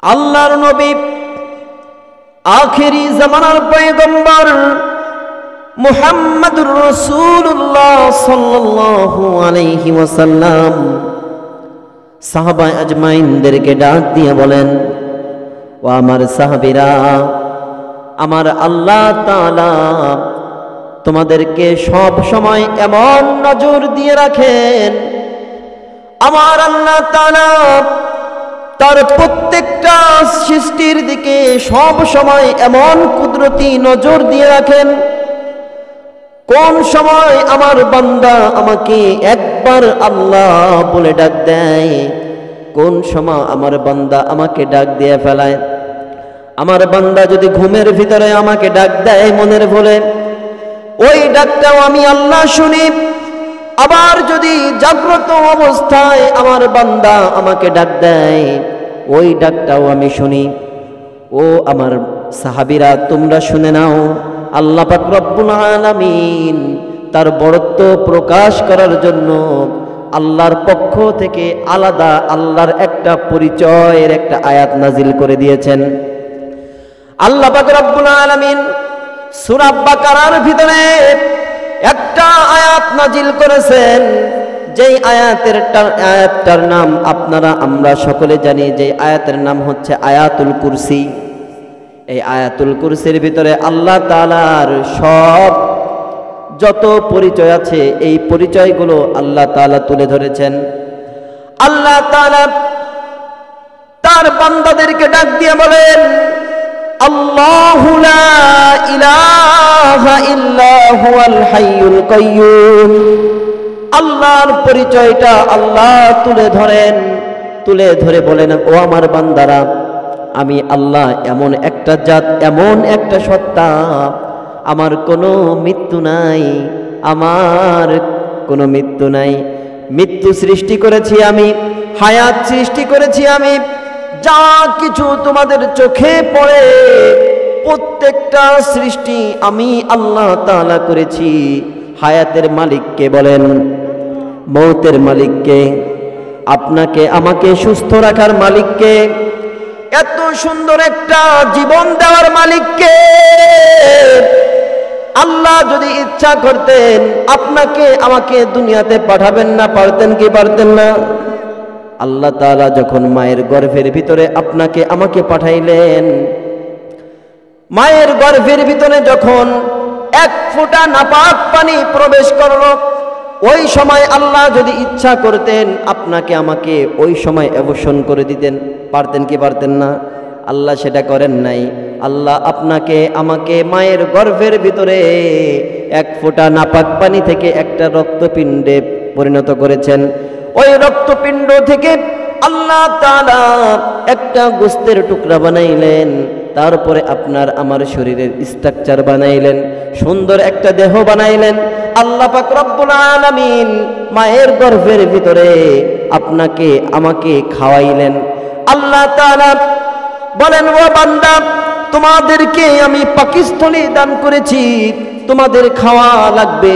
আল্লাহর নবী আখেরি জামানার পয়গম্বর মুহাম্মদুর রাসূলুল্লাহ সাল্লাল্লাহু আলাইহি ওয়াসাল্লাম সাহাবা আজমাইনদেরকে ডাক দিয়ে বলেন, ও আমার সাহাবীরা, আমার আল্লাহ তাআলা তোমাদেরকে সব সময় এমন নজর দিয়ে রাখেন। আমার আল্লাহ তাআলা তার প্রত্যেকটা সৃষ্টির দিকে সব সময় এমন কুদরতি নজর দিয়ে রাখেন। কোন সময় আমার বান্দা আমাকে একবার আল্লাহ বলে ডাক দেয়, কোন সময় আমার বান্দা আমাকে ডাক দিয়ে ফেলায়। আমার বান্দা যদি ঘুমের ভিতরে আমাকে ডাক দেয় মনের ভুলে, ওই ডাকটাও আমি আল্লাহ শুনি। আবার যদি জাগ্রত অবস্থায় আমার বান্দা আমাকে ডাক দেয়, ওই ডাকটাও আমি শুনি। ও আমার সাহাবীরা, তোমরা শুনে নাও, আল্লাহ পাক রব্বুল আলামিন তার বড়ত্ব প্রকাশ করার জন্য আল্লাহর পক্ষ থেকে আলাদা আল্লাহর একটা পরিচয়ের একটা আয়াত নাজিল করে দিয়েছেন। আল্লাহ পাক রব্বুল আলামিন সূরা বাকারার ভিতরে একটা আয়াত নাজিল করেছেন, যেই আয়াতটার নাম আমরা সকলে জানি, যে আয়াতের নাম হচ্ছে আয়াতুল কুরসি। এই আয়াতুল কুরসির ভিতরে আল্লাহ তাআলার সব যত পরিচয় আছে এই পরিচয়গুলো আল্লাহ তাআলা তুলে ধরেছেন। আল্লাহ তাআলা তার বান্দাদেরকে ডাক দিয়ে বলেন, আল্লাহু লা ইলাহা ইল্লা হুয়াল হাইয়ুল কাইয়্যুম। আল্লাহর পরিচয়টা আল্লাহ তুলে ধরে বলেন, ও আমার বান্দারা, আমি আল্লাহ এমন একটা জাত, এমন একটা সত্তা, আমার কোনো মৃত্যু নাই, আমার কোনো মৃত্যু নাই। মৃত্যু সৃষ্টি করেছি আমি, হায়াত সৃষ্টি করেছি আমি। যা কিছু তোমাদের চোখে পড়ে প্রত্যেকটা সৃষ্টি আমি আল্লাহ তাআলা করেছি। হায়াতের মালিককে বলেন, মৌতের মালিককে, আপনাকে আমাকে সুস্থ রাখার মালিককে, এত সুন্দর একটা জীবন দেওয়ার মালিককে। আল্লাহ যদি ইচ্ছা করতেন আপনাকে আমাকে দুনিয়াতে পাঠাবেন না, পারতেন কি পারতেন না? আল্লাহ তাআলা যখন মায়ের গর্ভের ভিতরে আপনাকে আমাকে পাঠাইলেন, মায়ের গর্ভের ভিতরে যখন এক ফোঁটা নাপাক পানি প্রবেশ করলো, ওই সময় আল্লাহ যদি ইচ্ছা করতেন আপনাকে আমাকে ওই সময় অবসান করে দিতেন, পারতেন কি পারতেন না? আল্লাহ সেটা করেন নাই। আল্লাহ আপনাকে আমাকে মায়ের গর্ভের ভিতরে এক ফোঁটা নাপাক পানি থেকে একটা রক্তপিণ্ডে পরিণত করেছেন। ওই রক্তপিণ্ড থেকে আল্লাহ তাআলা একটা গোশতের টুকরা বানাইলেন, তারপরে আপনার আমার শরীরের স্ট্রাকচার বানাইলেন, সুন্দর একটা দেহ বানাইলেন। আল্লাহ পাক রব্বুল আলামিন মায়ের গর্ভের ভিতরে আপনাকে আমাকে খাওয়াইলেন। আল্লাহ তাআলা বলেন, ও বান্দা, তোমাদেরকে আমি পাকস্থলী দান করেছি, তোমাদের খাওয়া লাগবে।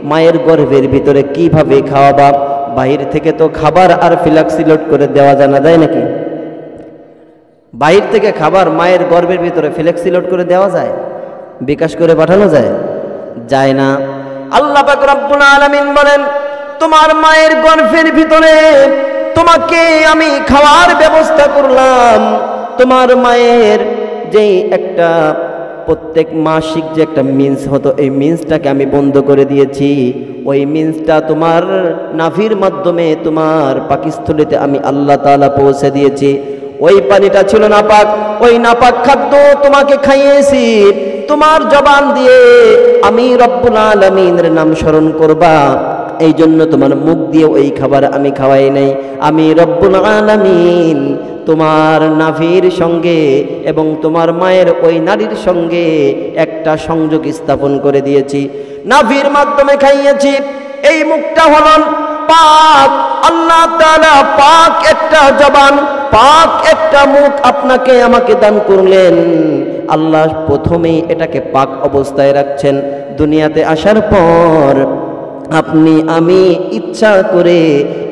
মায়ের গর্ভের ভিতরে কিভাবে খাওয়াবা? বাহির থেকে তো খাবার আর ফ্লাক্সিলোড করে দেওয়া জানা যায় নাকি? বাহির থেকে খাবার মায়ের গর্ভের ভিতরে ফ্লাক্সিলোড করে দেওয়া যায়? বিকাশ করে পাঠানো যায়? যায় না। আল্লাহ পাক রব্বুল আলামিন বলেন, তোমার মায়ের গর্ভের ভিতরে তোমাকে আমি খাওয়ার ব্যবস্থা করলাম। তোমার মায়ের যেই একটা প্রত্যেক মাসিক যে একটা মিন্স হতো, এই মিন্সটাকে আমি বন্ধ করে দিয়েছি। ওই মিন্সটা তোমার নাভির মাধ্যমে তোমার পাকস্থলীতে আমি আল্লাহ তাআলা পৌঁছে দিয়েছি। ওই পানিটা ছিল নাপাক, ওই নাপাক খাদ্য তোমাকে খাইয়েছি। তোমার জবান দিয়ে আমি রব্বুল আলামিনের নাম স্মরণ করবা, এই জন্য তোমার মুখ দিয়ে ওই খাবার আমি খাওয়াই নাই। আমি রব্বুল আলামিন তোমার নাভির সঙ্গে এবং তোমার মায়ের ওই নারীর সঙ্গে একটা সংযোগ স্থাপন করে দিয়েছি, নাভির মাধ্যমে খাইয়েছি। এই মুখটা হল পাক। আল্লাহ তাআলা পাক একটা জবান, পাক একটা মুখ আপনাকে আমাকে দান করলেন। আল্লাহ প্রথমেই এটাকে পাক অবস্থায় রাখছেন। দুনিয়াতে আসার পর আপনি আমি ইচ্ছা করে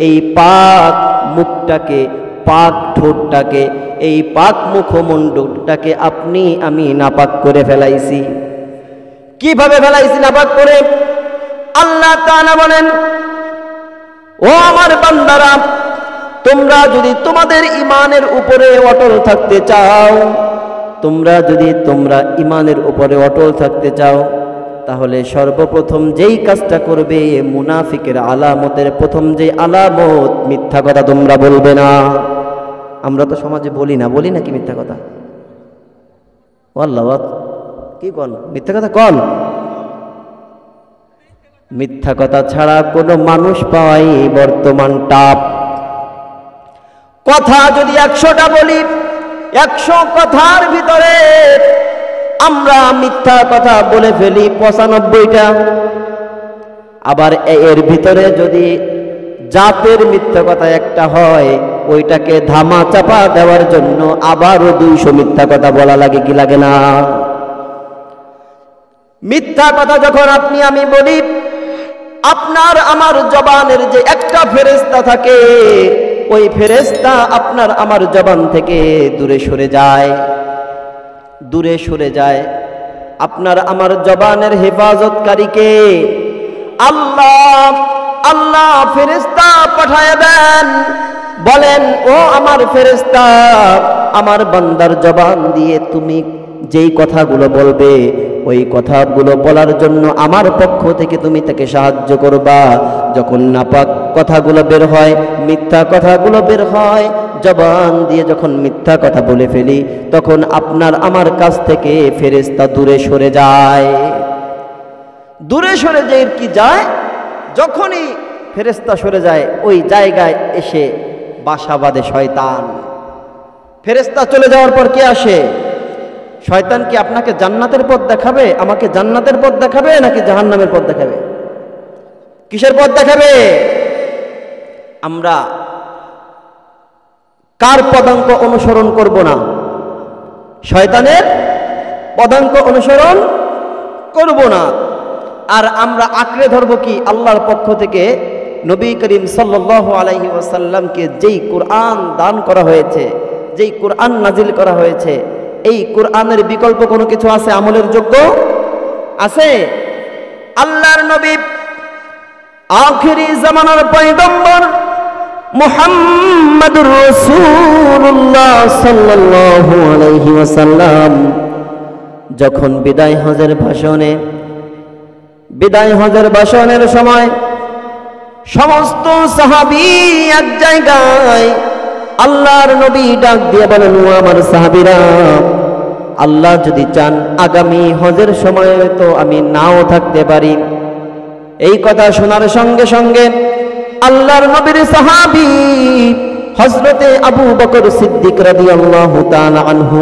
এই পাক মুখটাকে পাক ঠোঁটটাকে, এই পাক মুখমণ্ডলটাকে আপনি আমি নাপাক করে ফেলাইছি। কিভাবে ফেলাইছি নাপাক করে? আল্লাহ তাআলা বলেন, ও আমার বান্দারা, তোমরা যদি তোমাদের ঈমানের উপরে অটল থাকতে চাও, তোমরা ঈমানের উপরে অটল থাকতে চাও, তাহলে সর্বপ্রথম যেই কাজটা করবে, মুনাফিকের আলামতের প্রথম যে আলামত, মিথ্যা কথা তোমরা বলবে না। আমরা তো সমাজে বলি নাকি মিথ্যা কথা? আল্লাহ কি কন? মিথ্যা কথা কন। মিথ্যা কথা ছাড়া কোনো মানুষ পাওয়াই বর্তমান টাপ। কথা যদি 100টা বলি, 100 কথার ভিতরে আমরা মিথ্যা কথা বলে ফেলি 95টা। আবার এর ভিতরে যদি জাতের মিথ্যা কথা একটা হয়, ওইটাকে ধামা চাপা দেওয়ার জন্য আবারও 200 মিথ্যা কথা বলা লাগে, কি লাগে না? মিথ্যা কথা যখন আপনি আমি বলি, আপনার আমার জবানের যে একটা ফেরেশতা থাকে, ওই ফেরেশতা আপনার আমার জবান থেকে দূরে সরে যায়। আপনার আমার জবানের হেফাজতকারীকে আল্লাহ ফেরেশতা পাঠায় দেন, বলেন, ও আমার ফেরেশতা, আমার বান্দার জবান দিয়ে তুমি যেই কথাগুলো বলবে, ওই কথাগুলো বলার জন্য আমার পক্ষ থেকে তুমি তাকে সাহায্য করবা। যখন নাপাক কথাগুলো বের হয়, মিথ্যা কথাগুলো বের হয়, জবান দিয়ে যখন মিথ্যা কথা বলে ফেলি, তখন আপনার আমার কাছ থেকে ফেরেশতা দূরে সরে যায়। যখনই ফেরেশতা সরে যায়, ওই জায়গায় এসে বাসা বাঁধে শয়তান। ফেরেশতা চলে যাওয়ার পর কে আসে? শয়তান কি আপনাকে জান্নাতের পথ দেখাবে, আমাকে জান্নাতের পথ দেখাবে, নাকি জাহান্নামের পথ দেখাবে? কিসের পথ দেখাবে? আমরা কার পদাঙ্ক অনুসরণ করব না? শয়তানের পদাঙ্ক অনুসরণ করব না। আর আমরা আঁকড়ে ধরব কি? আল্লাহর পক্ষ থেকে নবী করিম সাল্লাল্লাহু আলাইহি ওয়াসাল্লামকে যেই কোরআন দান করা হয়েছে, যেই কোরআন নাজিল করা হয়েছে, এই কোরআনের বিকল্প কোনো কিছু আছে আমলের যোগ্য? আছে? আল্লাহর নবী আখিরি জামানার পয়গম্বর মুহাম্মাদুর রাসূলুল্লাহ সাল্লাল্লাহু আলাইহি ওয়াসাল্লাম যখন বিদায় হজের ভাষণের সময় সমস্ত সাহাবী এক জায়গায়, আল্লাহর নবী ডাক দিয়ে বলেন, ও আমার সাহাবীরা, আল্লাহ যদি চান আগামী হজের সময় তো আমি নাও থাকতে পারি। এই কথা শোনার সঙ্গে সঙ্গে আল্লাহর নবীর সাহাবী হযরতে আবু বকর সিদ্দিক রাদিয়াল্লাহু তাআলা আনহু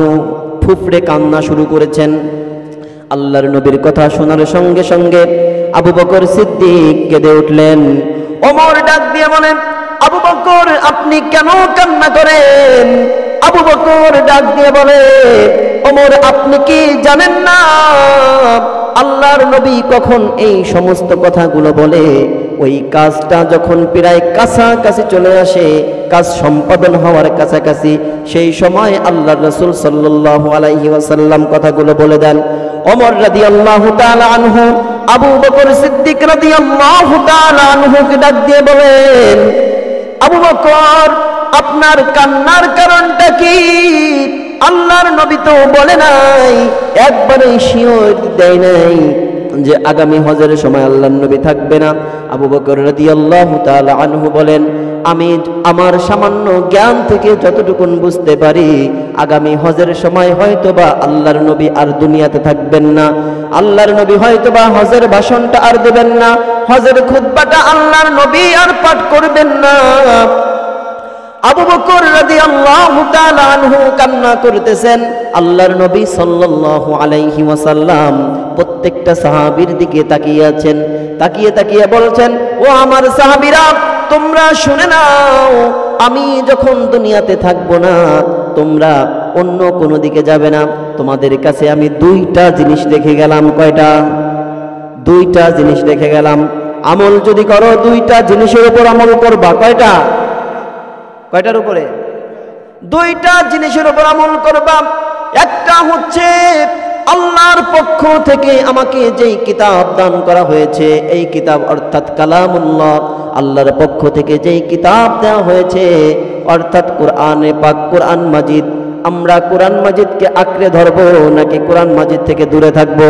ফুফড়ে কান্না শুরু করেছেন। আল্লাহর নবীর কথা শোনার সঙ্গে সঙ্গে আবু বকর সিদ্দিক কেঁদে উঠলেন। ওমর ডাক দিয়ে বলেন, আবু বকর, আপনি কেন কান্না করেন? আবু বকর ডাক দিয়ে বলে, ওমর, আপনি কি জানেন না আল্লাহর নবী কখন এই সমস্ত কথাগুলো বলে, ওই কাজটা যখন প্রায় কাছাকাছি চলে আসে, কাজ সম্পাদন হওয়ার কাছাকাছি, সেই সময় আল্লাহর রাসূল সাল্লাল্লাহু আলাইহি ওয়াসাল্লাম কথাগুলো বলে দেন। ওমর রাদিয়াল্লাহু তাআলা আনহু আবু বকর সিদ্দিক রাদিয়াল্লাহু তাআলা আনহুকে ডাক দিয়ে বলেন, আবু বকর, আপনার কান্নার কারণটা কি? আল্লাহর নবী তো বলে নাই, একবারে শিওর দেয় নাই যে আগামী হজের সময় আল্লাহর নবী থাকবে না। আবু বকর রাদিয়াল্লাহু তাআলা আনহু বলেন, আমি আমার সামান্য জ্ঞান থেকে যতটুকু বুঝতে পারি, আগামী হজের সময় হয়তোবা আল্লাহর নবী আর দুনিয়াতে থাকবেন না। আল্লাহর নবী হয়তোবা হজের ভাষণটা আর দেবেন না, হজের খুতবাটা আল্লাহর নবী আর পাঠ করবেন না। আবু বকর রাদিয়াল্লাহু তাআলা আনহু কান্না করতেছেন। আল্লাহর নবী সাল্লাল্লাহু আলাইহি ওয়াসাল্লাম প্রত্যেকটা সাহাবীর দিকে তাকিয়ে আছেন, তাকিয়ে বলছেন, ও আমার সাহাবীরা, তোমরা শুনে নাও, আমি যখন দুনিয়াতে থাকবো না, তোমরা অন্য কোনো দিকে যাবে না। তোমাদের কাছে আমি 2টা জিনিস রেখে গেলাম। কয়টা? 2টা জিনিস রেখে গেলাম। আমল যদি করো 2টা জিনিসের উপর আমল করবা। কয়টার উপরে? দুইটা জিনিসের উপর আমল করবা। একটা হচ্ছে আল্লাহর পক্ষ থেকে আমাকে যেই কিতাব দান করা হয়েছে, এই কিতাব অর্থাৎ কালামুল্লাহ, আল্লাহর পক্ষ থেকে যেই কিতাব দেওয়া হয়েছে অর্থাৎ কোরআনে পাক, কোরআন মাজিদ, আমরা কোরআন মাজিদকে আঁকড়ে ধরবো নাকি কোরআন মাজিদ থেকে দূরে থাকবো?